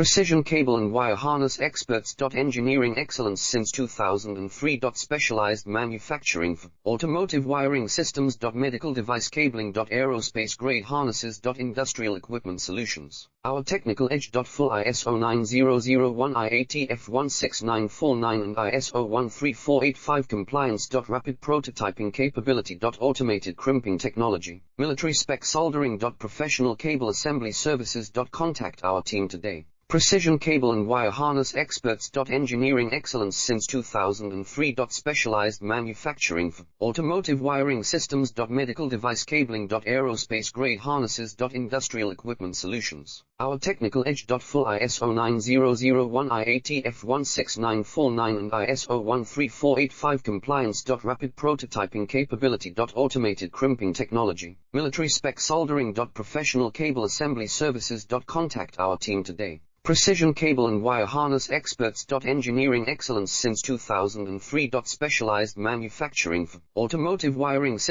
Precision cable and wire harness experts. Engineering excellence since 2003. Specialized manufacturing for automotive wiring systems. Medical device cabling. Aerospace grade harnesses. Industrial equipment solutions. Our technical edge. Full ISO 9001 IATF 16949 and ISO 13485 compliance. Rapid prototyping capability. Automated crimping technology. Military spec soldering. Professional cable assembly services. Contact our team today. Precision cable and wire harness experts. Engineering excellence since 2003. Specialized manufacturing for automotive wiring systems. Medical device cabling. Aerospace grade harnesses. Industrial equipment solutions. Our technical edge. Full ISO 9001 IATF 16949 and ISO 13485 compliance. Rapid prototyping capability. Automated crimping technology. Military spec soldering. Professional cable assembly services. Contact our team today. Precision cable and wire harness experts. Engineering excellence since 2003. Specialized manufacturing for automotive wiring systems.